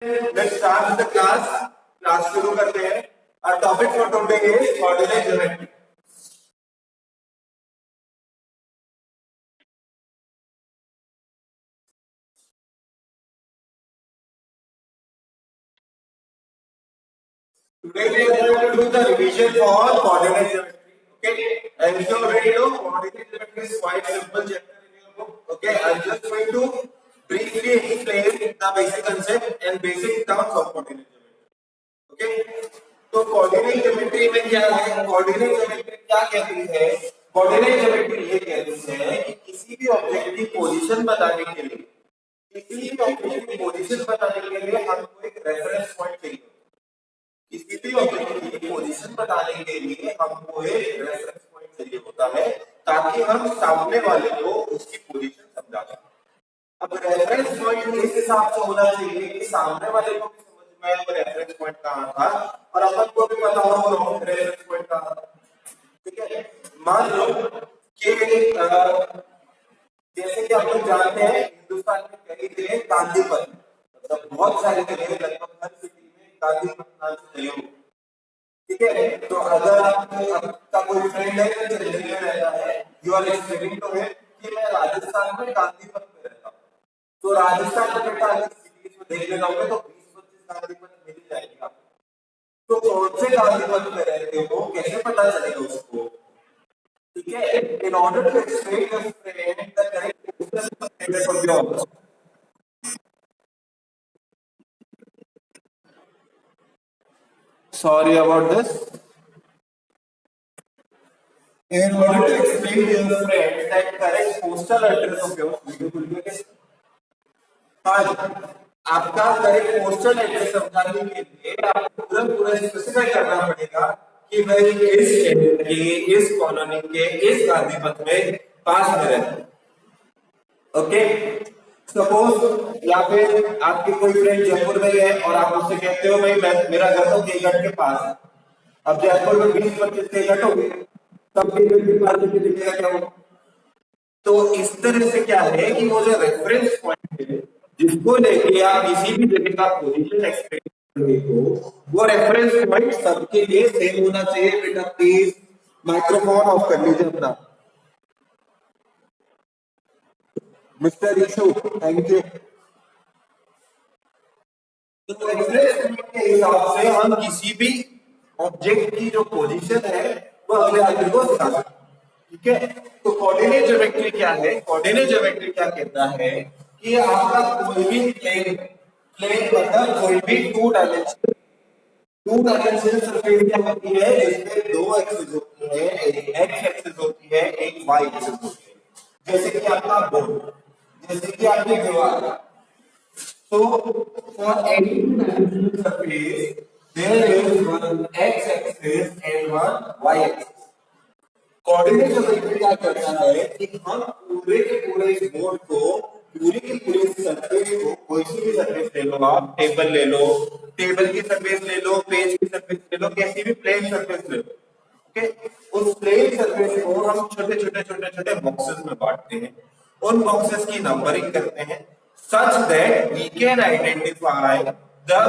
Let's start the class शुरू करते हैं। Our topic for today is coordinate geometry. Today we are going to do the revision for coordinate geometry. Okay, and you already know coordinate geometry is quite simple chapter in your book. Okay, I'm just going to briefly explain the basic concept and basic terms of coordinate geometry. Okay, तो coordinate geometry में क्या है? Coordinate geometry क्या कहती है? Coordinate geometry ये कहती है कि किसी भी ऑब्जेक्ट की पोजीशन बताने के लिए हमको एक रेफरेंस पॉइंट चाहिए। किसी भी ऑब्जेक्ट की पोजीशन बताने के लिए हमको एक रेफरेंस पॉइंट चाहिए होता है ताकि हम सामने वाले को उसकी पोजीशन समझा सकें। अब रेफरेंस पॉइंट इस हिसाब से होना चाहिए कि सामने वाले को भी समझ में आए रेफरेंस पॉइंट कहां था और अपन को भी पता हो रेफरेंस पॉइंट कहां था। ठीक है, मान लो कि जैसे कि आप लोग जानते हैं हिंदुस्तान में कई जगह गांधीपथ, मतलब बहुत सारे जगह लगभग हर सिटी में गांधीपथ नाम से जगह। ठीक है, तो अगर आपका कोई फ्रेंड है जो दिल्ली में रहता है, you are explaining to him कि मैं राजस्थान में गांधीपथ में रहता हूँ, तो राजस्थान में बेटा अगर सिटीज में देखने जाओगे तो 20-25 गांधीपथ मिल जाएगी आपको। तो कौन से गांधीपथ में रहते हो कैसे पता चलेगा उसको? ठीक है, in order to explain your friend the correct position of your object. Sorry about this. In order to explain to your friend that correct postal address of yours, आपका करेक्ट पोस्टल एड्रेस समझाने के लिए आपको पूरा specify करना पड़ेगा कि भाई इस शहर के, इस कॉलोनी के, इस गांधीपथ में पास में रहते। ओके, सपोज यहाँ पे आपके कोई फ्रेंड जयपुर में है और आप उससे कहते हो भाई मेरा घर तो केगट के पास है। अब जयपुर में 20-25 केगट हो गए, तब केगट के पास दिखेगा क्या हो? तो इस तरह से क्या है कि वो जो रेफरेंस पॉइंट है जिसको लेके आप किसी भी जगह का पोजीशन एक्सप्लेन करने को, वो रेफरेंस पॉइंट सबके लिए सेम होना चाहिए। बेटा प्लीज माइक्रोफोन ऑफ कर लीजिए अपना। Mister issue, thank you. तो रेफरेंस पॉइंट के हिसाब से हम किसी भी ऑब्जेक्ट की जो पोजीशन है वो अगले आदमी को बता सकते हैं। ठीक है, तो कोऑर्डिनेट ज्योमेट्री क्या है? कोऑर्डिनेट ज्योमेट्री क्या कहता है कि आपका कोई भी प्लेन मतलब कोई भी टू डायमेंशनल सरफेस क्या होती है जिसमें दो एक्सिस होती है, एक एक्स एक्सिस होती है, एक वाई एक्सिस होती है। जैसे कि आपका बोर्ड, जैसे कि आपकी दीवार। So for any two-dimensional surface, there is one x-axis and one y-axis. Coordinate geometry क्या करता है कि हम पूरे के पूरे इस बोर्ड को, पूरी की पूरी सरफेस को, कोई सी भी सरफेस ले लो, आप टेबल ले लो, टेबल की सरफेस ले लो, पेज की सरफेस ले लो, कैसी भी प्लेन सरफेस ले लो। ओके, उस प्लेन सरफेस को हम छोटे-छोटे बॉक्सेस में बांटते हैं। उन बॉक्सेस की नंबरिंग करते हैं such that we can identify the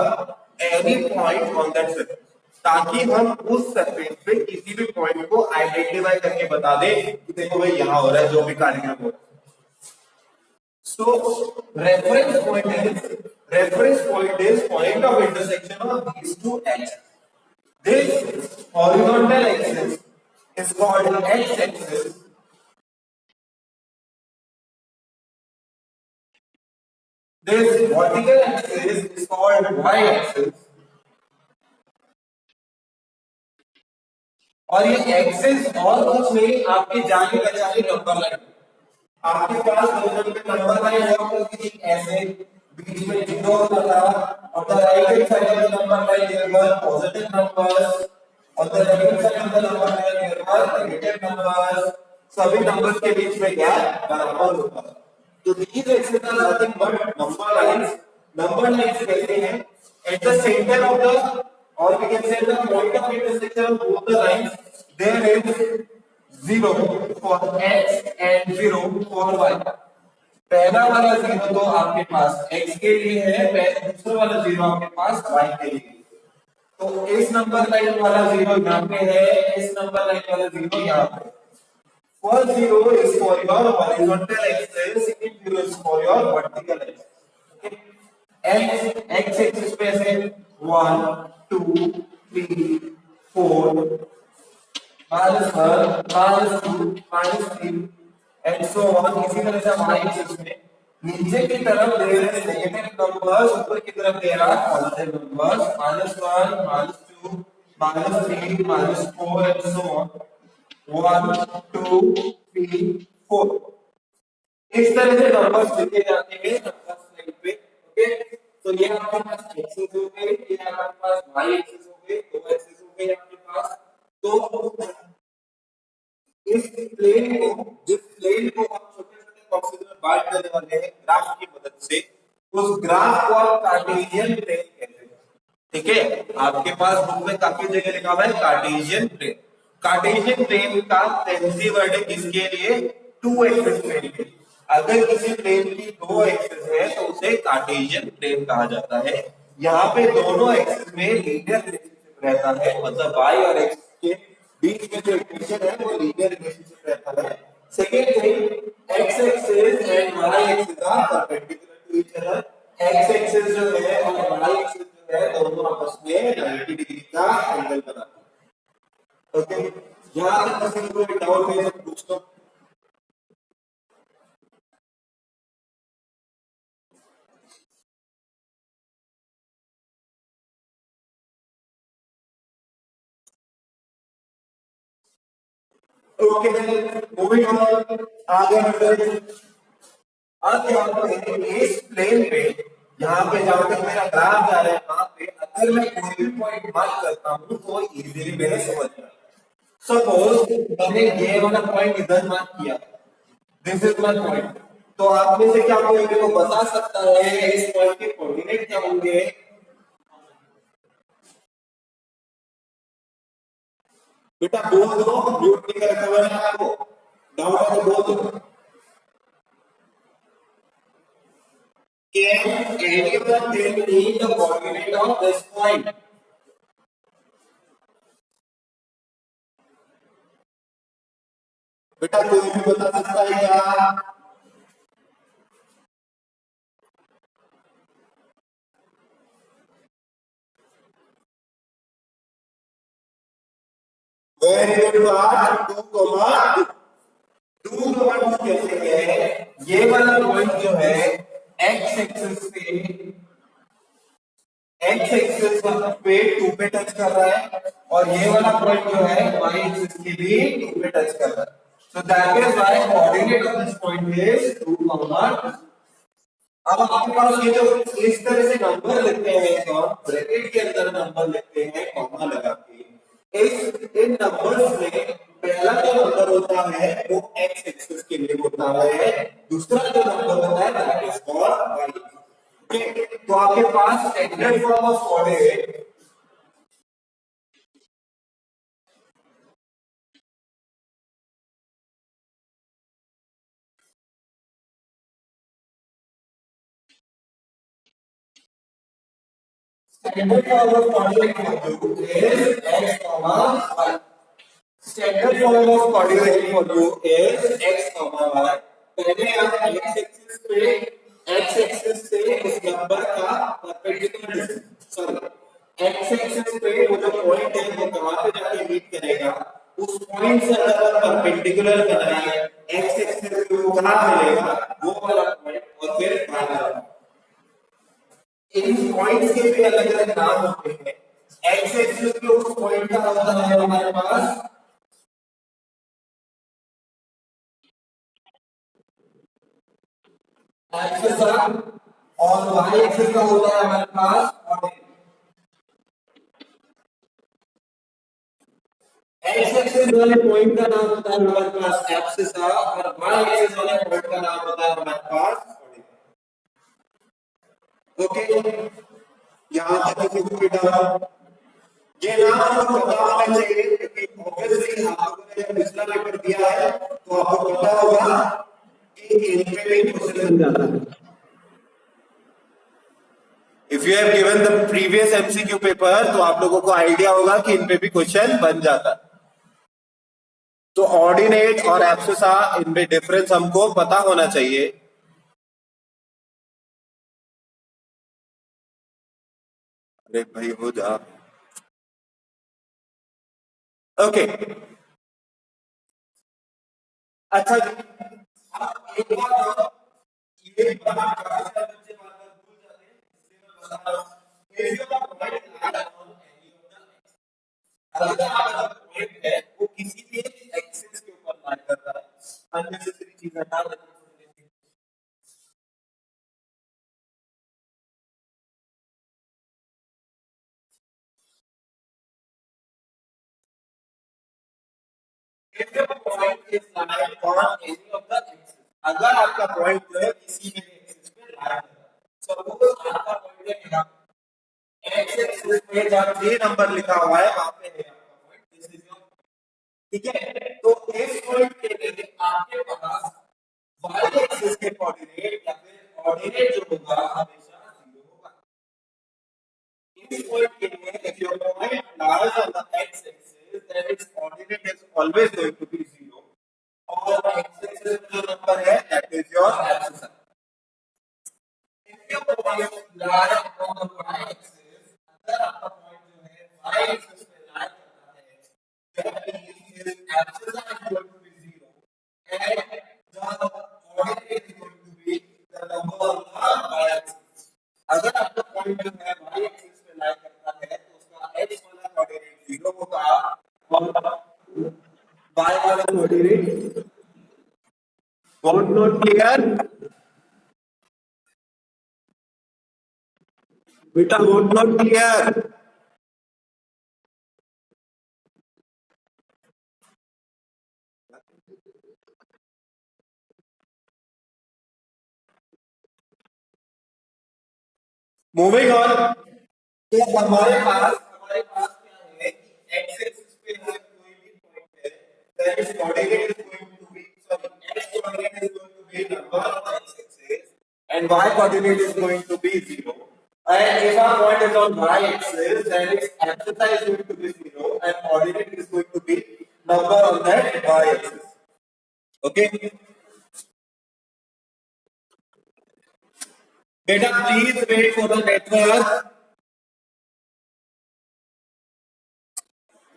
any point on that surface, ताकि हम उस सरफेस पे किसी भी पॉइंट को आइडेंटिफाई करके बता दें कि देखो भाई यहाँ हो रहा है जो भी कार्यक्रम हो रहा है। So reference point is point of intersection of these two axes. This horizontal axis is called x-axis. This vertical axis is called y-axis. और ये एक्सिस और कुछ नहीं, आपकी जानी पहचानी नंबर लाइन। आपके पास नंबर लाइन है ऐसे बीच में जीरो होता था और the right hand side of the number line there were positive numbers और the left side of the number line there were negative numbers. सभी नंबर्स के बीच में गैप बराबर होता है। तो these axes are nothing but number lines. Number lines कहते हैं at the center of the, or we can say the point of intersection of both the lines, there is 0 for x and 0 for y. पहला वाला zero तो आपके पास x के लिए है, दूसरा वाला जीरो आपके पास y के लिए। तो इस नंबर लाइन वाला जीरो यहाँ पे है, इस नंबर लाइन वाला जीरो यहाँ पे। First zero is for your horizontal axis, second zero is for your vertical axis. x axis पे ऐसे 1 2 3 4 -1 -2 -3 एंड सो ऑन। इसी तरह से y एक्सिस में नीचे की तरफ दे रहे नेगेटिव नंबर्स, ऊपर की तरफ दे रहा positive numbers, -1 -2 -3 -4 and so on. 1 2 3 4 इस तरह से नंबर्स लिखे जाते हैं नंबर स्लाइड पे। ओके, तो ये आपके पास एक्सिस हो गए, ये आपके पास y एक्सिस हो गए, दो एक्सिस हो गए आपके पास। तो इस प्लेन को, जिस प्लेन को हम छोटे-छोटे बॉक्सेस में बांट देने वाले हैं ग्राफ की मदद से, उस ग्राफ को आप कार्टेशियन प्लेन कहते हैं। ठीक है, आपके पास बुक में काफी जगह लिखा हुआ है कार्टेशियन प्लेन। कार्टेशियन प्लेन का फैंसी वर्ड है किसके लिए? टू एक्सिस प्लेन के लिए। अगर किसी प्लेन की दो एक्सिस है तो उसे कार्टेशियन प्लेन कहा जाता है। यहाँ पे दोनों एक्सिस में लीनियर रिलेशनशिप रहता है, मतलब y और x के बीच में जो इक्वेशन है वो लीनियर रिलेशनशिप रहता है। Second thing, x axis and y axis are perpendicular to each other. x axis जो है और y एक्सिस जो है दोनों आपस में 90 डिग्री का एंगल बनाते हैं। ओके, यहां तक किसी को कोई डाउट है तो पूछ लो। ओके, मूविंग ऑन, आगे बढ़ते हैं। अब यहाँ पे इस प्लेन पे, यहाँ पे जहां तक मेरा ग्राफ जा रहा है वहां पे अगर मैं कोई भी पॉइंट मार्क करता हूँ तो इजीली मेरे समझ में आता है। सपोज मैंने ये वाला पॉइंट इधर मार्क किया, दिस इज माय पॉइंट, तो आप में से क्या कोई मेरे को बता सकता है इस पॉइंट के कोऑर्डिनेट क्या होंगे? बेटा बोल दो, म्यूट नहीं कर रखा है आपको, डाउट है तो बोल दो। Can anyone tell me the coordinate of this point? बेटा कोई भी बता सकता है क्या? वेरी गुड बात, 2, 2 कैसे है? ये वाला पॉइंट जो है x एक्सिस पे 2 पे टच कर रहा है और ये वाला पॉइंट जो है y एक्सिस के भी 2 पे टच कर रहा है। So that is why coordinate of this point is 2, 2। अब आपके पास ये जो इस तरह से नंबर लिखते हैं तो हम ब्रैकेट के अंदर नंबर लिखते हैं कॉमा लगा के। इन नंबर्स में पहला जो नंबर होता है वो x एक्सिस के लिए होता है, दूसरा जो नंबर होता है that is for y। Okay, तो आपके पास standard form of coordinate standard form of coordinate for you is x comma y. Standard form of coordinate for you is x comma y. पहले आप x एक्सिस से उस number का perpendicular distance, sorry x axis पे वो जो point है वो कहां पे जाके मीट करेगा, उस पॉइंट से अगर परपेंडिकुलर बनाए x एक्सिस पे वो कहां मिलेगा वो वाला पॉइंट और फिर फाइनल। इन पॉइंट्स के भी अलग अलग नाम होते हैं। एक्स एक्सिस पे उस पॉइंट का होता है हमारे पास एक्सिस और वाई एक्सिस का होता है हमारे पास एक्स एक्सिस वाले पॉइंट का नाम होता है हमारे पास एक्सिस और वाई एक्सिस वाले पॉइंट का नाम होता है हमारे पास। ओके, यहाँ तक किसी को भी डाउट? ये नाम आपको पता होना चाहिए क्योंकि ऑब्वियसली आप लोगों ने जब पिछला पेपर दिया है तो आपको पता होगा इन पे भी क्वेश्चन बन जाता है। If you have given the previous MCQ paper तो आप लोगों को आइडिया होगा कि इन पे भी क्वेश्चन बन जाता है। तो ऑर्डिनेट और एब्सिसा इनमें डिफरेंस हमको पता होना चाहिए। अरे भाई हो जा। ओके अच्छा जी, अब एक बात और, ये बात काफी सारे बच्चे बार बार भूल जाते हैं, इसलिए मैं बता रहा हूँ। If your point lies on any of the axes, अगर आपका पॉइंट है वो किसी भी एक्सिस के ऊपर लाई करता है, अननेसेसरी चीज हटा देते हैं। If your point is lying on any of the axis, अगर आपका पॉइंट जो है किसी भी एक्सिस पे लाई कर रहा है, सपोज आपका पॉइंट है यहाँ एक्स एक्सिस पे जहां 3 नंबर लिखा हुआ है वहां पे है आपका पॉइंट, दिस इज योर, ठीक है। तो इस पॉइंट के लिए आपके पास वाई एक्सिस के कोऑर्डिनेट या फिर ऑर्डिनेट जो होगा हमेशा 0 होगा। इस पॉइंट के लिए if your point lies on the x axis then its coordinate is always going to be 0 और x axis में जो नंबर है that is your abscissa। if your point lies on the y axis, अगर आपका point जो है y axis पे लाई करता है that means its abscissa is going to be 0 and the coordinate is going to be the number on the y axis। अगर आपका point जो है y axis पे लाई करता है तो उसका x वाला कोऑर्डिनेट 0 होगा और y वाला कोऑर्डिनेट व्हाट नॉट क्लियर बेटा, what not clear. Moving on, तो हमारे पास क्या है कि x एक्सिस पे अगर कोई भी पॉइंट है then its coordinate is going to be, sorry, x coordinate is going to be number on the x axis and y coordinate is going to be 0, and if our point is on y axis then its abscissa is going to be 0 and coordinate is going to be number on that y axis। okay बेटा, please wait for the network,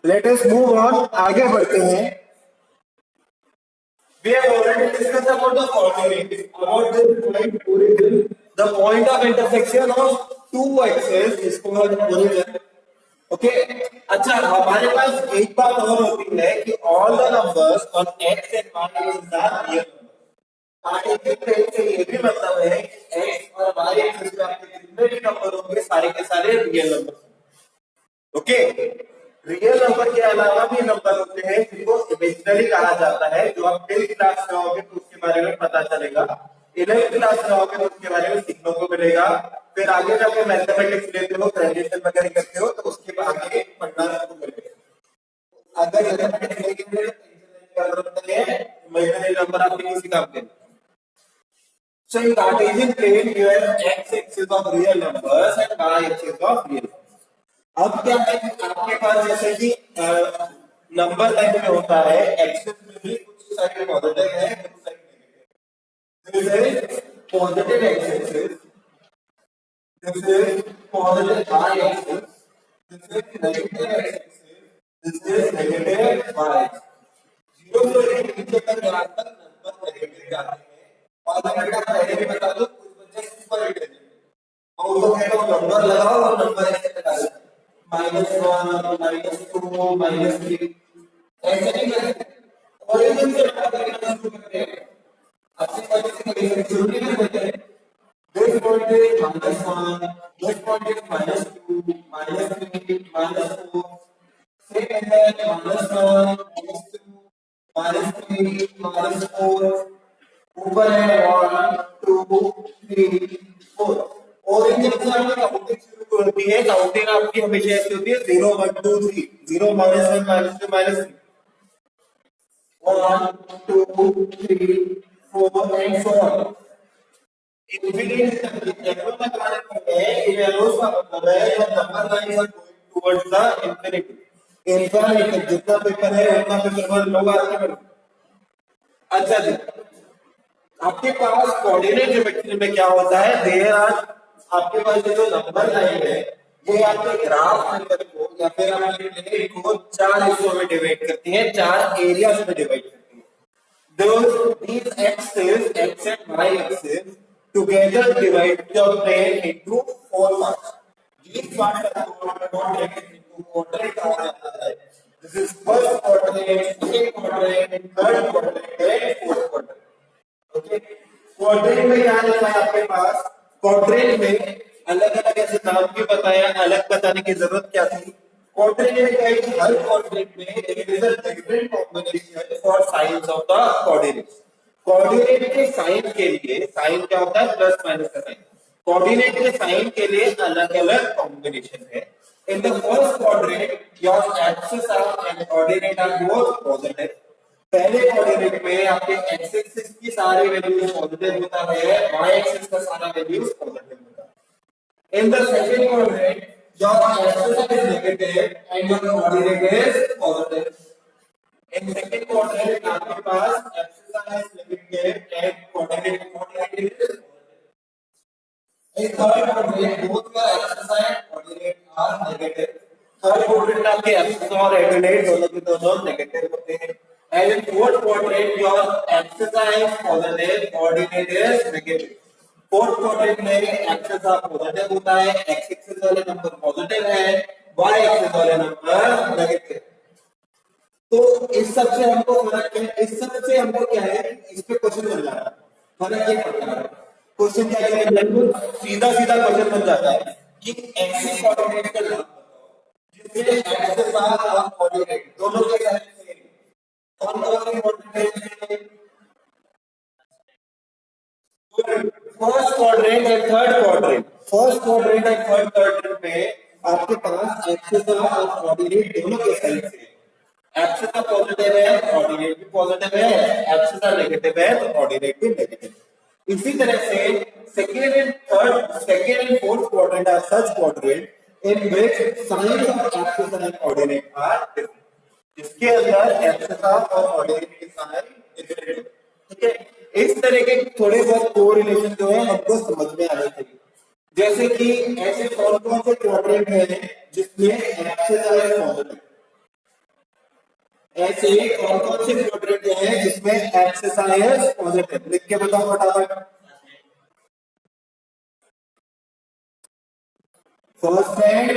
let us move on, आगे बढ़ते हैं। We have already discussed about the coordinate, about the point origin, the point of intersection of two axes is called origin। Okay अच्छा, हमारे पास एक बात और होती है कि all the numbers on x and y axis are real numbers। Cartesian से ये भी मतलब है कि x और y एक्सिस पे आपके जितने भी नंबर होंगे सारे के सारे real number. Okay, real number के अलावा भी नंबर होते हैं जिनको इमेजिनरी कहा जाता है, जो आप 10th क्लास में होगे तो उसके बारे में पता चलेगा, 11th क्लास में होगे तो उसके बारे में सीखने को मिलेगा, फिर आगे जाके मैथमेटिक्स लेते हो, ग्रेजुएशन वगैरह करते हो तो उसके आगे पढ़ना शुरू करेंगे। अगर मैथमेटिक्स लेके जरूरत नहीं है, इमेजिनरी नंबर आपके किसी काम के नहीं। So in Cartesian plane, you have x-axis of real numbers and y-axis of real numbers। अब क्या है कि आपके पास जैसे कि नंबर लाइन में होता है, एक्सिस में भी कुछ साइड पॉजिटिव है, कुछ side negative. This is positive axis, this is positive y-axis, this is negative axis, this is negative y-axis। Zero से लेकर नीचे तक यहाँ तक नंबर नेगेटिव जाते हैं। और मैं बेटा पहले भी बता दूं, कुछ बच्चे सुपर इंटेलिजेंट हैं और वो कहते हैं नंबर लगाओ और नंबर ऐसे लगा दो, -1 -2 -3, ऐसे नहीं करते, ओरिजिन से करना शुरू करते हैं, अच्छी तरीके से शुरू नहीं करते हैं। This point is -1, this point is -2 -3 -4, second है -1 -2 -3 -4, ऊपर है 1 2 3 4। ओरिजिन से आपकी काउंटिंग शुरू होती है, काउंटिंग आपकी हमेशा ऐसे होती है 0 1 2 3, 0 -1 -2 -3, 1 2 3 4 and so on। infinite तक एरो लगाने में इन एरोस का मतलब है your number lines are going towards the infinity। Infinite जितना पेपर है उतना पेपर पर लोग आगे बढ़। अच्छा जी, आपके पास कोऑर्डिनेट ज्योमेट्री में क्या होता है, देयर आर आपके पास जो नंबर लाइन है ये आपके ग्राफ नंबर को या फिर आपके प्लेन को चार हिस्सों में डिवाइड करती है, चार एरियाज में डिवाइड करती है। these axes x and y axes together divide the plane into four parts। these parts are quadrant into quadrant कहा जाता है। this is first quadrant, second quadrant, third quadrant and fourth quadrant। Okay, quadrant में क्या लिखा है आपके पास, quadrant में अलग अलग ऐसे नाम भी बताया, अलग बताने की जरूरत क्या थी। क्वाड्रेंट में क्या है, हर क्वाड्रेंट में there is a different combination for signs of the coordinates. Coordinate के साइन के लिए, साइन क्या होता है, प्लस माइनस का साइन, कोऑर्डिनेट के साइन के लिए अलग अलग कॉम्बिनेशन है। In the first quadrant your axis are and coordinate are both positive. पहले कोऑर्डिनेट में आपके x एक्सिस की सारी वैल्यूज पॉजिटिव होता है, y एक्सिस का सारा वैल्यूज पॉजिटिव होता है। In the second coordinate your axis is negative and your coordinate is positive. In second coordinate आपके पास axis is negative and coordinate is positive. In third coordinate both your axis and coordinate are negative. Third coordinate आपके axis और coordinate दोनों के दोनों negative होते हैं। And in fourth quadrant, your axis is positive, coordinate is negative। fourth quadrant में axis आप positive होता है, x axis वाले नंबर positive है, y axis वाले नंबर negative। तो इस सब से हमको फर्क क्या है, इस सब से हमको क्या है, इस पे क्वेश्चन बन रहा है, फर्क ये पड़ता है। क्वेश्चन क्या है, लगभग सीधा सीधा क्वेश्चन बन जाता है कि एक्सिस कोऑर्डिनेट का नाम बताओ जिसमें एक्सिस और कोऑर्डिनेट दोनों के साथ first quadrant and third quadrant, first quadrant and third quadrant में आपके पास एक्सिस और कोऑर्डिनेट दोनों के साइड से, एक्सिस का पॉजिटिव है कोऑर्डिनेट भी पॉजिटिव है, एक्सिस का नेगेटिव है तो कोऑर्डिनेट भी नेगेटिव। इसी तरह से second and third, second and fourth quadrant are such quadrant in which signs of axis and coordinate are different. इसके अंदर एक्सिस और कोऑर्डिनेट के साइन डिफरेंट, ठीक है। इस तरह के थोड़े बहुत कोरिलेशन जो है हमको समझ में आने चाहिए। जैसे कि ऐसे कौन कौन से क्वाड्रेंट है जिसमें एक्सिस और पॉजिटिव, ऐसे कौन कौन से क्वाड्रेंट है जिसमें एक्सिस और पॉजिटिव, लिख के बताओ फटाफट। फर्स्ट एंड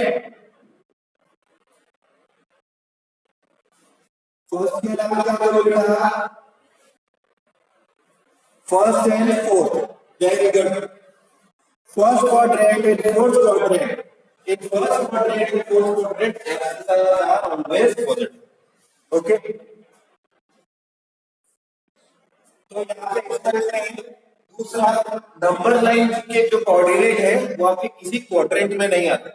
फर्स्ट के अलावा क्या बोलेगा, first and fourth, very good. First quadrant and fourth quadrant, in first quadrant and fourth quadrant axis are always positive, okay. तो यहाँ पे इस तरह से दूसरा नंबर लाइन के जो कोऑर्डिनेट है वो आपके किसी क्वाड्रेंट में नहीं आते,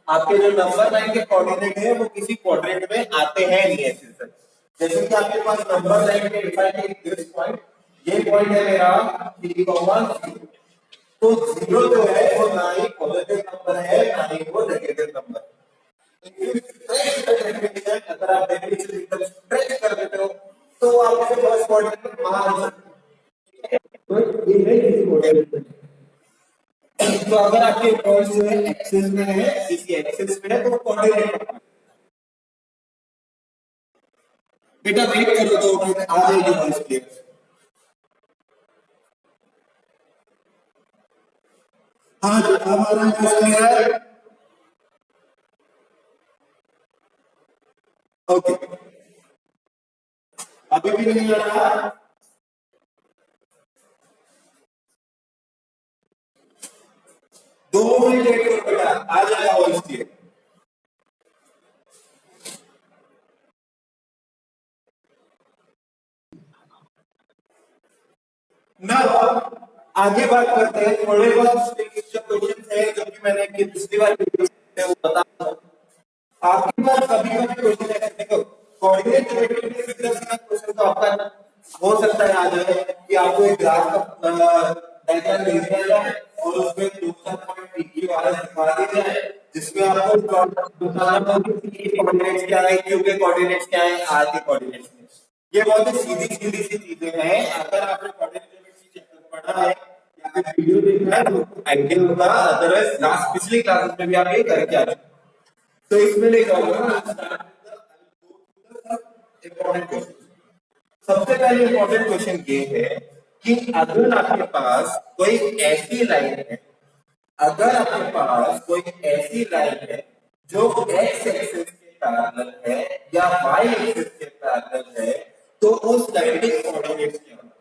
आपके जो नंबर लाइन के कोऑर्डिनेट है वो किसी क्वाड्रेंट में आते हैं नहीं ऐसे। जैसे कि आपके पास नंबर लाइन के डिफाइन है दिस पॉइंट, ये पॉइंट है मेरा 3,0, तो 0 जो है वो ना ही पॉजिटिव नंबर है ना ही वो नेगेटिव नंबर। अगर आप डेफिनेशन एकदम स्ट्रेच कर देते हो तो आपके फर्स्ट क्वाड्रेंट में बाहर आ सकते हैं, तो ये है किसी क्वाड्रेंट। तो अगर आपके पॉइंट जो है एक्सिस में है, किसी एक्सिस में है तो कोऑर्डिनेट, बेटा वेट करो 2 मिनट, आ जाएगी वॉइस क्लियर। हाँ जी, अब आ रहा है वॉइस क्लियर, ओके। अभी भी नहीं आ रहा, 2 मिनट वेट करो बेटा, आ जाएगा वॉइस क्लियर। ना आगे बात करते हैं, थोड़े बहुत क्वेश्चन है जो कि मैंने पिछली बार बता, आपके पास कभी कभी क्वेश्चन है, देखो कोऑर्डिनेट ज्योमेट्री में सीधा सीधा क्वेश्चन तो आपका हो सकता है आ जाए, कि आपको एक ग्राफ का डायग्राम दे दिया जाए और उसमें दो चार पॉइंट पीक्यू आर एस दिखा दिए जाए, जिसमें आपको प्लॉट बताना होगा कि पी के कोऑर्डिनेट्स क्या है, क्यू के कोऑर्डिनेट्स क्या है, आर के कोऑर्डिनेट्स क्या है। ये बहुत ही सीधी सीधी सी चीजें हैं। अगर आपने कोऑर्डिनेट ज्योमेट्री चैप्टर पढ़ा है या फिर वीडियो देखा है तो आइडिया होगा, अदरवाइज लास्ट पिछली क्लासेस में भी आप ये करके आ जाओ। तो इसमें ले जाऊंगा इंपॉर्टेंट क्वेश्चन। सबसे पहले इंपॉर्टेंट क्वेश्चन ये है कि अगर आपके पास कोई ऐसी लाइन है, अगर आपके पास कोई ऐसी लाइन है जो एक्स एक्सिस के पैरेलल है या वाई एक्सिस के पैरेलल है, तो उस लाइन के कोऑर्डिनेट्स क्या होंगे?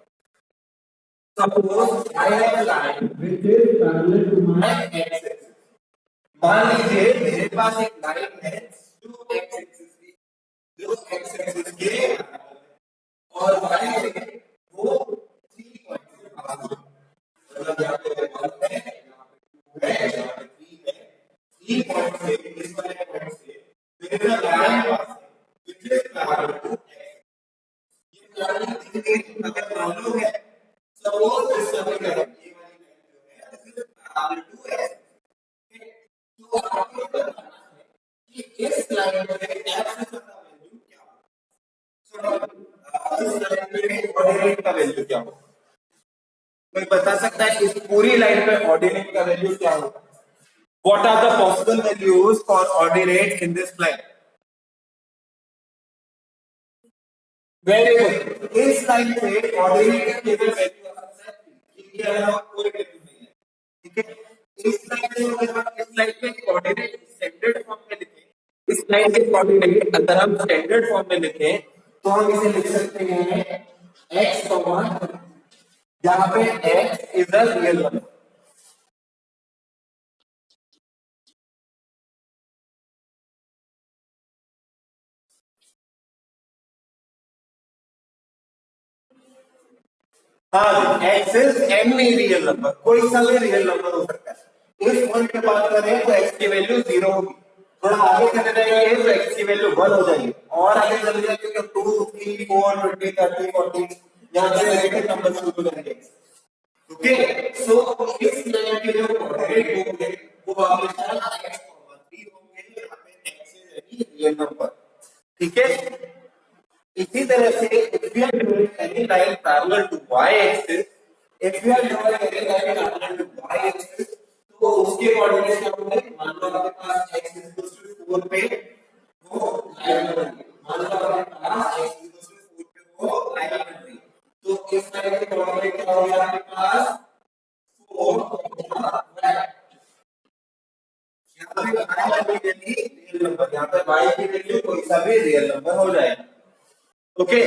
Suppose I have a line which is parallel to my x axis. मान लीजिए मेरे पास एक लाइन है जो एक्स एक्सिस के और वाई से वो 3 पॉइंट से पास हो, मतलब यहाँ पे 1 है, यहाँ पे 2 है, यहाँ पे 3 है, 3 पॉइंट से इस वाले पॉइंट से मेरे लाइन पास है which is parallel to x। ये लाइन अगर मालूम है, सपोज इस समीकरण ये वाली लाइन जो है this is parallel to x, तो आपको बताना है कि इस लाइन में एक्सिस का वैल्यू क्या होगा। इस लाइन पे कोऑर्डिनेट का वैल्यू क्या होगा? कोई बता सकता है इस पूरी लाइन पे ऑर्डिनेट का वैल्यू क्या होगा? What are the possible values for ordinate in this line? Very good. इस लाइन पे ऑर्डिनेट का केवल वैल्यू आ सकता है 3, इसके अलावा कोई वैल्यू नहीं है। ठीक है, इस लाइन पे अगर हम इस लाइन पे कोऑर्डिनेट स्टैंडर्ड फॉर्म में लिखें, इस लाइन के कोऑर्डिनेट अगर हम स्टैंडर्ड फॉर्म में लिखें तो हम इसे लिख सकते हैं x, यहाँ पे x is a real number. हाँ, x is any real number, कोई सा भी रियल नंबर हो सकता है। इस पॉइंट पे बात करें तो x की वैल्यू 0 होगी, थोड़ा आगे चले जाएंगे तो x की वैल्यू 1 हो जाएगी, और आगे चले जाएंगे तो 2 3 4 20 30 40 यहाँ से नेगेटिव नंबर शुरू हो जाएंगे। ओके, सो इस लाइन के जो कोऑर्डिनेट होंगे वो हमेशा x, 3 होंगे, यहाँ पे x is any real number. ठीक है, इसी तरह से if we are drawing any line parallel to y axis, if we are drawing any line parallel to y axis, तो उसके कोऑर्डिनेट क्या होंगे? मान लो आपके पास x इक्वल्स टू 4 पे वो लाइन बन रही है, मान लो आपके पास x इक्वल्स टू 4 पे वो लाइन बन रही है, तो इस लाइन के कोऑर्डिनेट क्या होंगे आपके पास 4 यहाँ पे y की वैल्यू रियल नंबर, यहाँ पे y की वैल्यू कोई सा भी रियल नंबर हो जाएगा। ओके,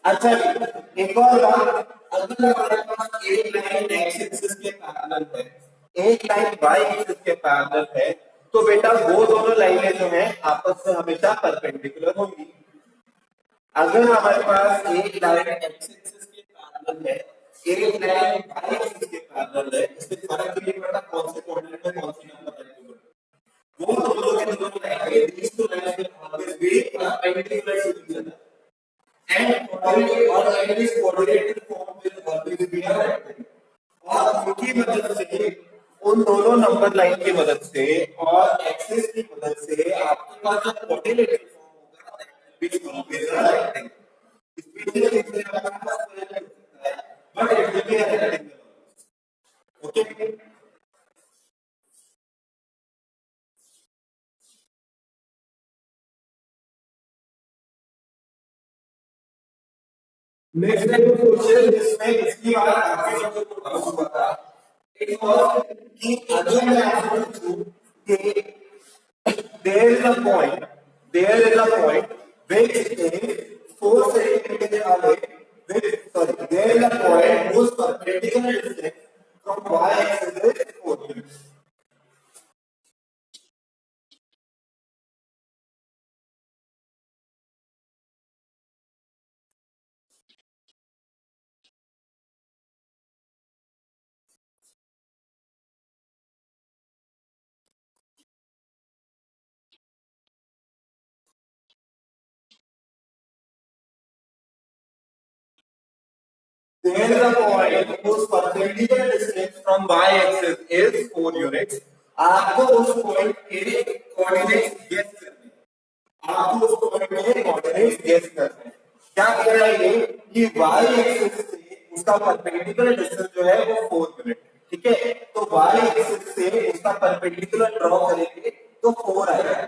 अच्छा जी, एक और बात, अगर हमारे पास एक लाइन x एक्सिस के पैरेलल है, एक लाइन y एक्सिस के पैरेलल है, तो बेटा वो दोनों लाइनें जो हैं आपस में हमेशा परपेंडिकुलर होंगी। अगर हमारे पास एक लाइन x एक्सिस के पैरेलल है, एक लाइन y एक्सिस के पैरेलल है, इससे फर्क नहीं पड़ता कौन से कोऑर्डिनेट में कौन सी नंबर वैल्यू है, वो दोनों के दोनों लाइनें these two lines will always be perpendicular to each other and coordinate or at least coordinated form will always be a rectangle। और उनकी मदद से, उन दोनों नंबर लाइन की मदद से और एक्सिस की मदद से आपके पास जो कोऑर्डिनेटेड फॉर्म होगा that will be always a rectangle। इसमें से आपका स्क्वायर हो सकता है but it will be a rectangle. Okay, next question जिसमें इसकी बात काफी लोगों को डाउट हुआ था, एक और कि अगर मैं आपको पूछूं कि there is a point, there is a point which is 4 centimeter away, which, sorry, there is a point whose perpendicular distance from y axis is 4 units। there is a point whose perpendicular distance from y-axis is 4 units. आपको उस point के coordinates guess करने, आपको उस point के coordinates guess करने। क्या कह रहा है ये कि y-axis से उसका परपेंडिकुलर डिस्टेंस जो है वो 4 यूनिट, ठीक है। तो y-axis से उसका परपेंडिकुलर ड्रॉ करेंगे तो 4 आएगा,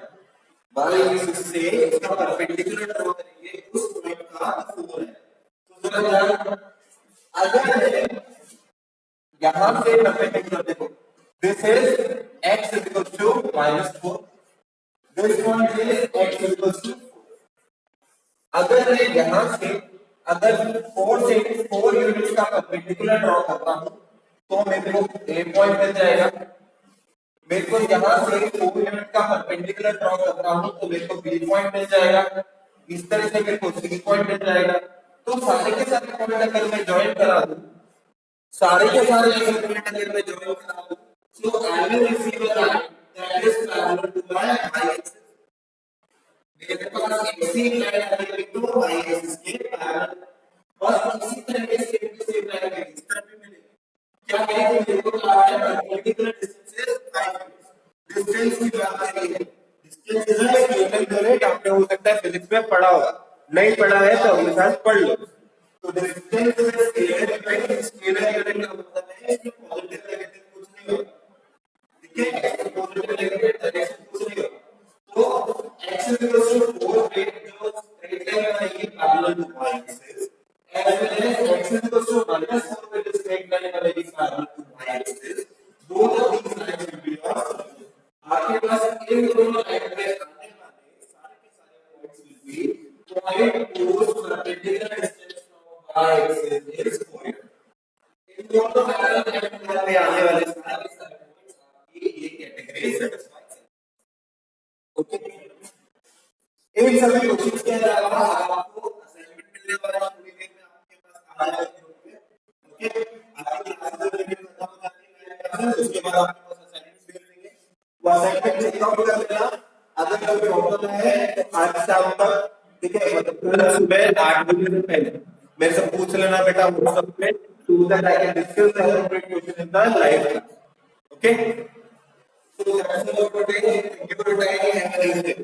y-axis से उसका परपेंडिकुलर ड्रॉ करेंगे उस पॉइंट का 4 है। तो जरा अगर यहां से परपेंडिकुलर देखो, this is x equals to -4, this point is x equals to 4। अगर मैं यहां से अगर 4 से 4 यूनिट्स का परपेंडिकुलर ड्रॉ करता हूं तो मेरे को a पॉइंट मिल जाएगा। मेरे को यहां से 4 यूनिट का परपेंडिकुलर ड्रॉ करता हूं तो मेरे को b पॉइंट मिल जाएगा। इस तरह से मेरे को c पॉइंट मिल जाएगा। तो सारे के सारे पॉइंट अगर मैं ज्वाइन करा दूं, सारे के सारे पॉइंट अगर मैं ज्वाइन करा दूं, so I will receive a line that is parallel to my y-axis। मेरे पास एक सी लाइन आएगी तो y-axis के पैरेलल, और इसी तरह से सेम लाइन आएगी इस तरफ भी मिलेगी। क्या करेंगे, मेरे को क्या है perpendicular distance is 5 units. Distance की बात करेंगे, distance is a scalar unit. आपने हो सकता है फिजिक्स में पढ़ा होगा, नहीं पढ़ा है तो अपने साथ पढ़ लो। तो distance is a scalar unit. Scalar unit का मतलब है कि पॉजिटिव नेगेटिव कुछ नहीं होगा, ठीक है, पॉजिटिव नेगेटिव डायरेक्शन कुछ नहीं होगा। तो x इक्वल्स टू 4 पे जो स्ट्रेट लाइन बनेगी parallel to y-axis, as well as x equals to -4 पे जो स्ट्रेट लाइन बनेगी parallel to y-axis। Both of these lines will be your solution. आपके पास इन दोनों लाइन पे आने वाले सारे के सारे points will be point whose perpendicular distance from y-axis is 4 unit. इन दोनों पैरेलल लाइन पे आने वाले सारे के सारे पॉइंट्स आपकी ये कैटेगरी सेटिस्फाई। ओके, इन सभी क्वेश्चंस के अलावा आपको असाइनमेंट मिलने वाला है पूरी दिन में आपके पास कहां है। ओके, आपकी क्लासेस देखने खत्म हो जाती है, उसके बाद आपके पास असाइनमेंट्स दे देंगे, वो असाइनमेंट चेकआउट कर लेना। अगर कोई प्रॉब्लम है तो आज शाम तक, ठीक है, मतलब कल सुबह 8 बजे से पहले मेरे से पूछ लेना बेटा व्हाट्सएप पे, to that I can discuss the allocated question in the live class. Okay, so that's all for today. Thank you for your time. Have a nice day.